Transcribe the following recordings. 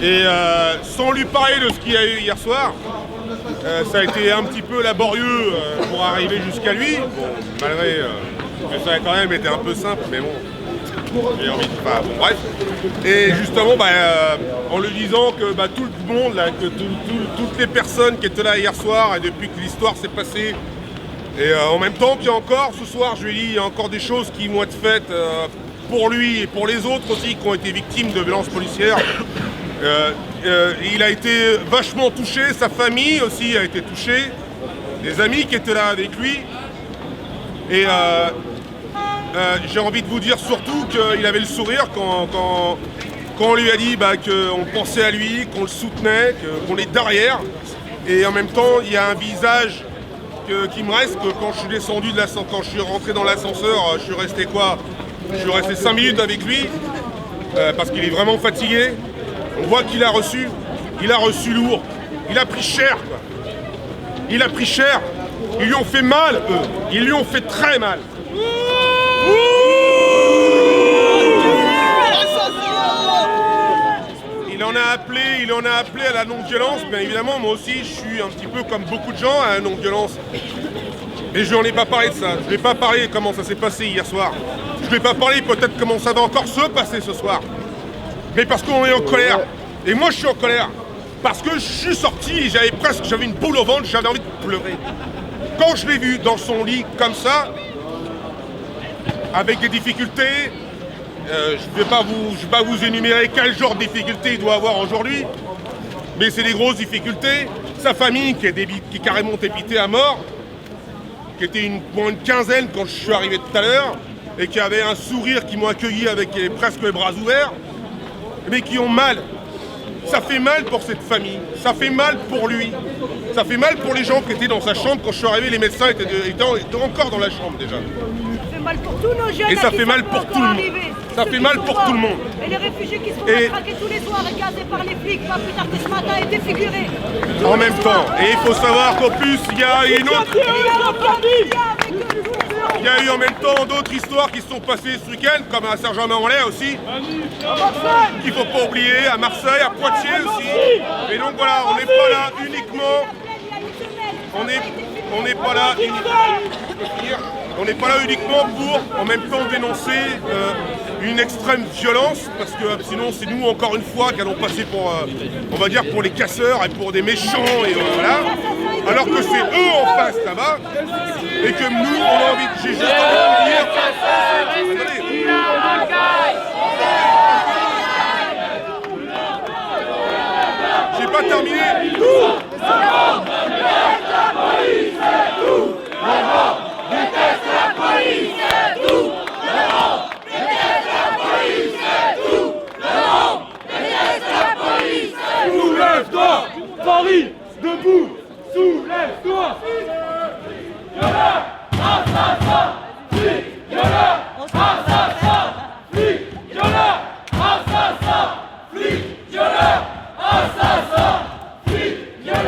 Et sans lui parler de ce qu'il y a eu hier soir, ça a été un petit peu laborieux pour arriver jusqu'à lui, malgré que ça a quand même été un peu simple, mais bon, j'ai envie de... Enfin, bon, bref. Et justement, en lui disant que tout le monde, là, que toutes les personnes qui étaient là hier soir, et depuis que l'histoire s'est passée, et en même temps qu'il y a encore, ce soir, je lui ai dit, il y a encore des choses qui vont être faites pour lui et pour les autres aussi qui ont été victimes de violences policières. Il a été vachement touché, sa famille aussi a été touchée, des amis qui étaient là avec lui. Et j'ai envie de vous dire surtout qu'il avait le sourire quand on lui a dit qu'on pensait à lui, qu'on le soutenait, qu'on est derrière. Et en même temps, il y a un visage qui me reste que quand je suis descendu de l'ascenseur, quand je suis rentré dans l'ascenseur, je suis resté quoi? Je suis resté 5 minutes avec lui parce qu'il est vraiment fatigué. On voit qu'il a reçu lourd, il a pris cher, quoi. Il a pris cher, ils lui ont fait mal, eux, ils lui ont fait très mal. Il en a appelé à la non-violence, bien évidemment, moi aussi je suis un petit peu comme beaucoup de gens à la non-violence. Mais je n'en ai pas parlé de ça, je ne vais pas parler de comment ça s'est passé hier soir. Je ne vais pas parler peut-être comment ça va encore se passer ce soir. Mais parce qu'on est en colère. Et moi je suis en colère. Parce que je suis sorti, j'avais une boule au ventre, j'avais envie de pleurer. Quand je l'ai vu dans son lit comme ça, avec des difficultés, je vais pas vous énumérer quel genre de difficultés il doit avoir aujourd'hui, mais c'est des grosses difficultés. Sa famille qui est carrément débitée à mort, qui était une quinzaine quand je suis arrivé tout à l'heure, et qui avait un sourire, qui m'ont accueilli avec presque les bras ouverts, mais qui ont mal. Ça fait mal pour cette famille, ça fait mal pour lui, ça fait mal pour les gens qui étaient dans sa chambre. Quand je suis arrivé, les médecins étaient encore dans la chambre déjà. Ça fait mal pour tous nos jeunes. Et ça fait mal pour tout le monde. Ça fait mal pour tout le monde. Et les réfugiés qui se font matraquer tous les soirs et gazés par les flics, pas plus tard que ce matin, et défigurés. En même temps, et il faut savoir qu'en plus, il y a une autre... Il y a eu en même temps d'autres histoires qui se sont passées ce week-end, comme à Saint-Germain-en-Laye aussi, qu'il ne faut pas oublier, à Marseille, à Poitiers aussi. Et donc voilà, on n'est pas là uniquement... On n'est pas là uniquement pour en même temps dénoncer une extrême violence, parce que sinon c'est nous encore une fois qui allons passer pour, on va dire, pour les casseurs et pour des méchants, et voilà. Alors que c'est eux en face là-bas, et que nous on a envie, j'ai juste envie de dire... J'ai pas terminé. Soulève-toi, Paris, debout, soulève-toi. Viola, assassin, flic, viola, assassin, flic, viola, assassin, flic, viola, assassin, flic, viola.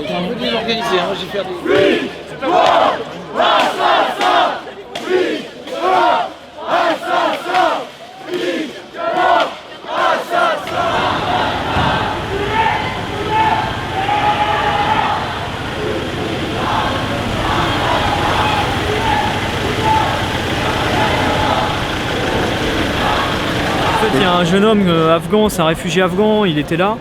J'ai un peu dû l'organiser, hein, j'ai perdu. Il y a un jeune homme afghan, c'est un réfugié afghan, il était là.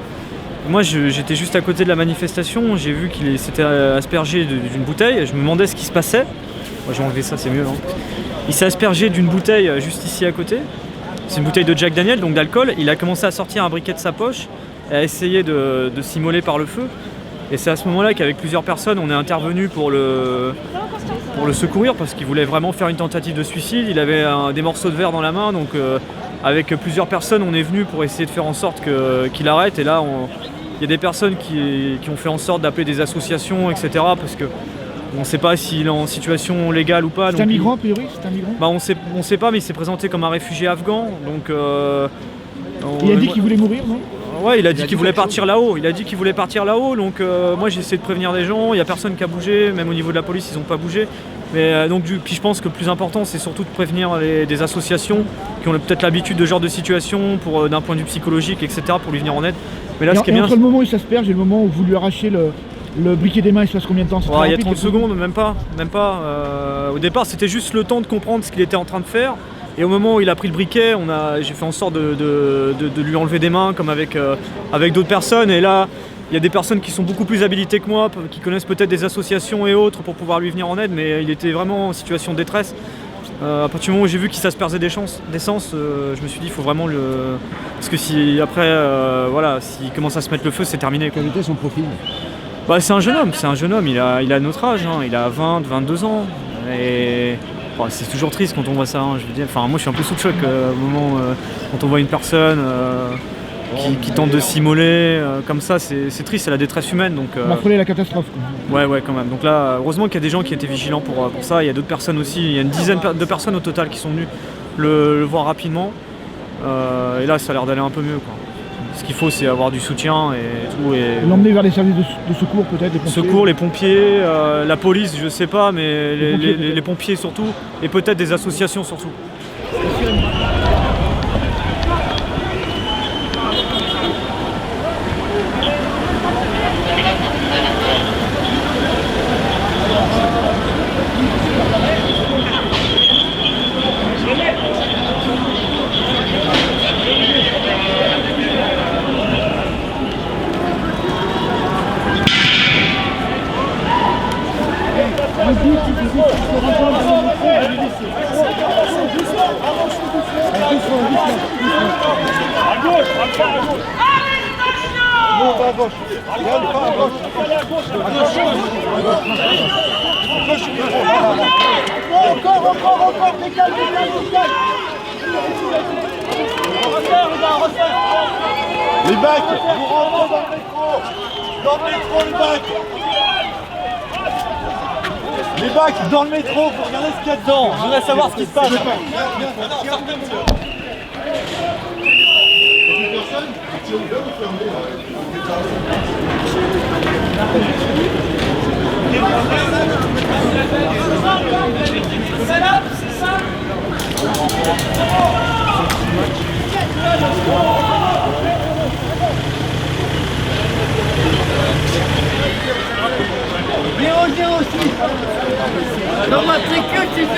Moi j'étais juste à côté de la manifestation, j'ai vu qu'il s'était aspergé d'une bouteille, je me demandais ce qui se passait. Moi j'ai enlevé ça, c'est mieux. Hein. Il s'est aspergé d'une bouteille juste ici à côté. C'est une bouteille de Jack Daniel, donc d'alcool. Il a commencé à sortir un briquet de sa poche et à essayer de s'immoler par le feu. Et c'est à ce moment-là qu'avec plusieurs personnes, on est intervenu pour le secourir parce qu'il voulait vraiment faire une tentative de suicide. Il avait des morceaux de verre dans la main, donc avec plusieurs personnes, on est venu pour essayer de faire en sorte qu'il arrête. Et là, il y a des personnes qui ont fait en sorte d'appeler des associations, etc. Parce que on ne sait pas s'il est en situation légale ou pas. C'est un migrant, a priori, c'est un migrant. Bah, on sait pas, mais il s'est présenté comme un réfugié afghan. Donc, il a dit qu'il voulait mourir, non? Ouais, il a dit qu'il voulait partir là-haut. Il a dit qu'il voulait partir là-haut. Donc moi j'ai essayé de prévenir des gens. Il n'y a personne qui a bougé. Même au niveau de la police, ils n'ont pas bougé. Mais puis je pense que le plus important, c'est surtout de prévenir des associations qui ont peut-être l'habitude de ce genre de situation, d'un point de vue psychologique, etc., pour lui venir en aide. Mais là, ce qui est bien, entre le moment où il s'asperge et le moment où vous lui arrachez le briquet des mains, il se passe combien de temps? Il y a 30 secondes, même pas. Au départ, c'était juste le temps de comprendre ce qu'il était en train de faire. Et au moment où il a pris le briquet, j'ai fait en sorte de lui enlever des mains, comme avec d'autres personnes. Et là, il y a des personnes qui sont beaucoup plus habilitées que moi, qui connaissent peut-être des associations et autres pour pouvoir lui venir en aide, mais il était vraiment en situation de détresse. À partir du moment où j'ai vu qu'il s'aspergeait d'essence, je me suis dit il faut vraiment le... Parce que si après, s'il commence à se mettre le feu, c'est terminé. Quel était son profil? Bah, c'est un jeune homme, il a notre âge, hein, il a 20, 22 ans. Et c'est toujours triste quand on voit ça, hein, je veux dire. Enfin, moi je suis un peu sous le choc au moment quand on voit une personne qui tente de s'immoler comme ça, c'est triste, c'est la détresse humaine. Donc, on a frôlé la catastrophe. Quoi. Ouais, quand même. Donc là, heureusement qu'il y a des gens qui étaient vigilants pour ça. Il y a d'autres personnes aussi, il y a une dizaine de personnes au total qui sont venues le voir rapidement. Et là, ça a l'air d'aller un peu mieux, quoi. Ce qu'il faut, c'est avoir du soutien et tout. Et l'emmener vers les services de secours, peut-être, les pompiers. Secours, les pompiers, la police, je sais pas, mais les pompiers surtout, et peut-être des associations surtout. Encore, décale. Les bacs, vous rentrez dans le métro, le bac. Les bacs dans le métro, vous regardez ce qu'il y a dedans. Je voudrais savoir ce qui se passe. C'est ça. Dans ma sécu, c'est 006.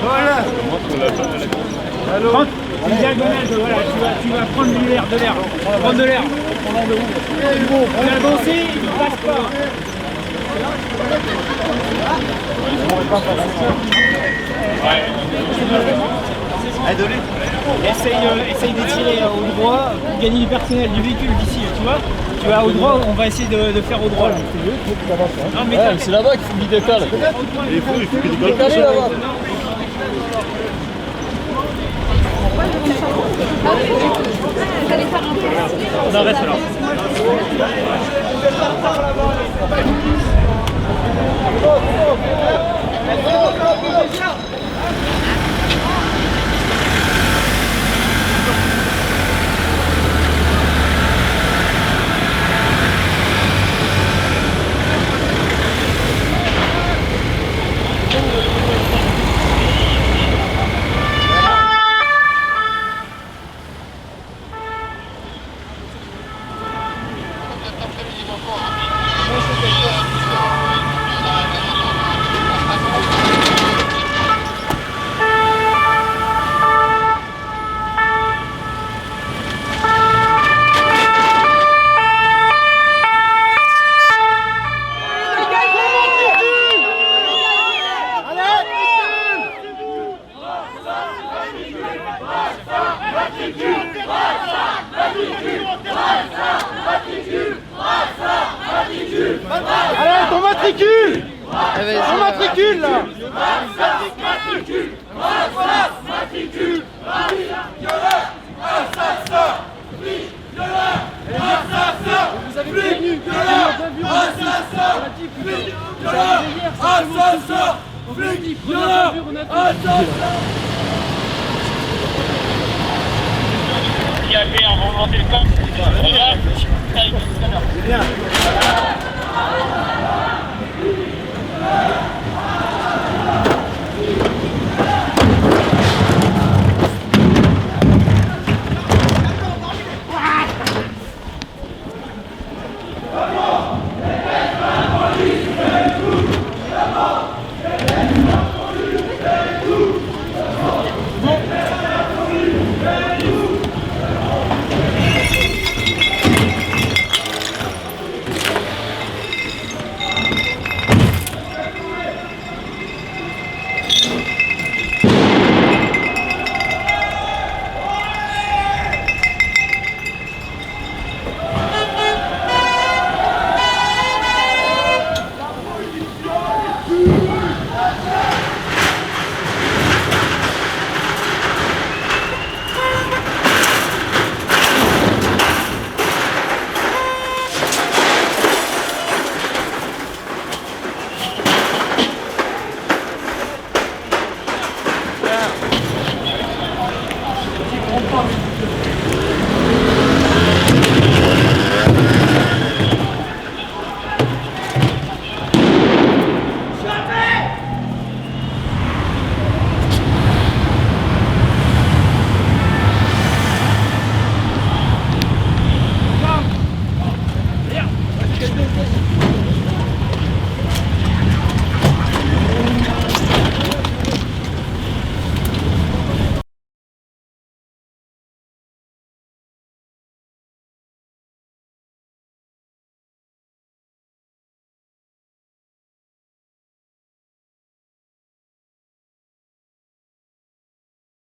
Voilà. Prends une diagonale, voilà, tu vas prendre de l'air. Prendre de l'air. On a avancé, il ne passe pas. Essaye d'étirer au droit pour gagner du personnel du véhicule d'ici, tu vois. Tu vas au droit, on va essayer de faire au droit là. C'est là-bas qu'il faut qu'il décale. Il faut qu'il décale là-bas. J'allais faire un peu. On arrête là. Allez, ton matricule! Ton matricule là! Il a fait un remonter le camp. Regarde, ça y est, tout à l'heure. Bien.